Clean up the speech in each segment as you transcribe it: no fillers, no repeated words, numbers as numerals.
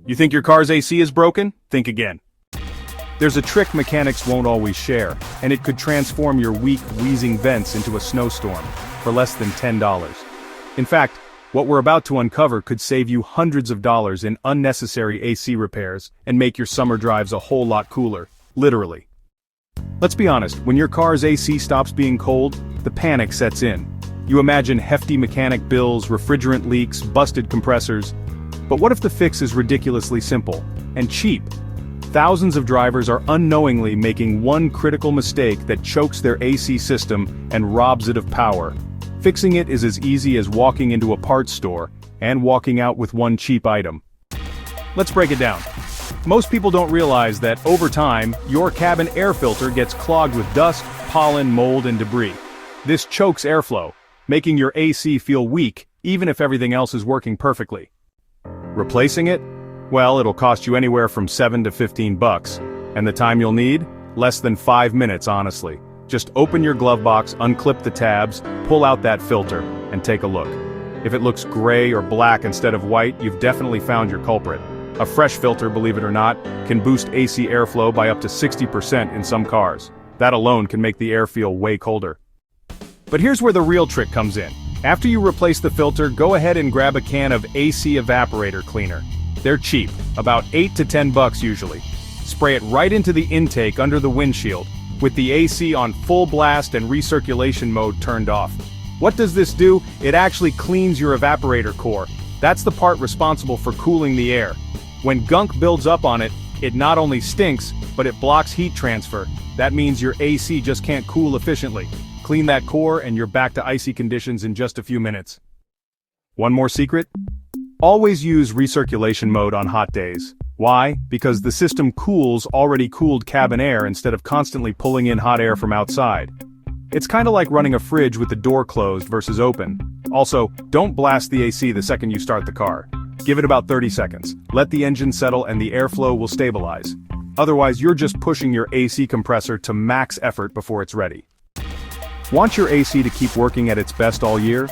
You think your car's AC is broken? Think again. There's a trick mechanics won't always share, and it could transform your weak, wheezing vents into a snowstorm for less than $10. In fact, what we're about to uncover could save you hundreds of dollars in unnecessary AC repairs and make your summer drives a whole lot cooler, literally. Let's be honest, when your car's AC stops being cold, the panic sets in. You imagine hefty mechanic bills, refrigerant leaks, busted compressors. But what if the fix is ridiculously simple and cheap? Thousands of drivers are unknowingly making one critical mistake that chokes their AC system and robs it of power. Fixing it is as easy as walking into a parts store and walking out with one cheap item. Let's break it down. Most people don't realize that over time, your cabin air filter gets clogged with dust, pollen, mold, and debris. This chokes airflow, making your AC feel weak even if everything else is working perfectly. Replacing it? Well, it'll cost you anywhere from $7 to $15, and the time you'll need? Less than 5 minutes, honestly. Just open your glove box, unclip the tabs, pull out that filter, and take a look. If it looks gray or black instead of white, you've definitely found your culprit. A fresh filter, believe it or not, can boost AC airflow by up to 60% in some cars. That alone can make the air feel way colder. But here's where the real trick comes in. After you replace the filter, go ahead and grab a can of AC evaporator cleaner. They're cheap, about $8 to $10 usually. Spray it right into the intake under the windshield, with the AC on full blast and recirculation mode turned off. What does this do? It actually cleans your evaporator core. That's the part responsible for cooling the air. When gunk builds up on it, it not only stinks, but it blocks heat transfer. That means your AC just can't cool efficiently. Clean that core and you're back to icy conditions in just a few minutes. One more secret? Always use recirculation mode on hot days. Why? Because the system cools already cooled cabin air instead of constantly pulling in hot air from outside. It's kinda like running a fridge with the door closed versus open. Also, don't blast the AC the second you start the car. Give it about 30 seconds. Let the engine settle and the airflow will stabilize. Otherwise, you're just pushing your AC compressor to max effort before it's ready. Want your AC to keep working at its best all year?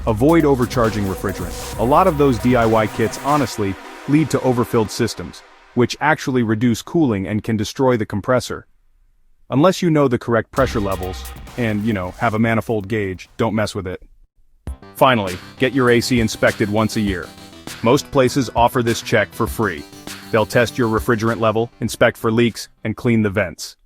Avoid overcharging refrigerant. A lot of those DIY kits, honestly, lead to overfilled systems, which actually reduce cooling and can destroy the compressor. Unless you know the correct pressure levels, and, have a manifold gauge, don't mess with it. Finally, get your AC inspected once a year. Most places offer this check for free. They'll test your refrigerant level, inspect for leaks, and clean the vents.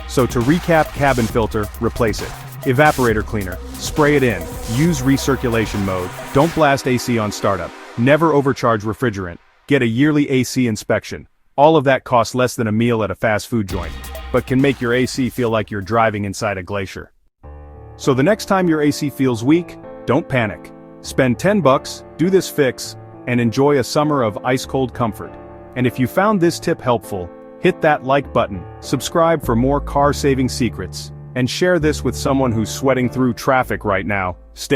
So to recap, cabin filter, replace it. Evaporator cleaner, spray it in. Use recirculation mode. Don't blast AC on startup. Never overcharge refrigerant. Get a yearly AC inspection. All of that costs less than a meal at a fast food joint, but can make your AC feel like you're driving inside a glacier. So the next time your AC feels weak, don't panic. Spend $10, do this fix, and enjoy a summer of ice-cold comfort. And if you found this tip helpful, hit that like button, subscribe for more car-saving secrets, and share this with someone who's sweating through traffic right now. Stay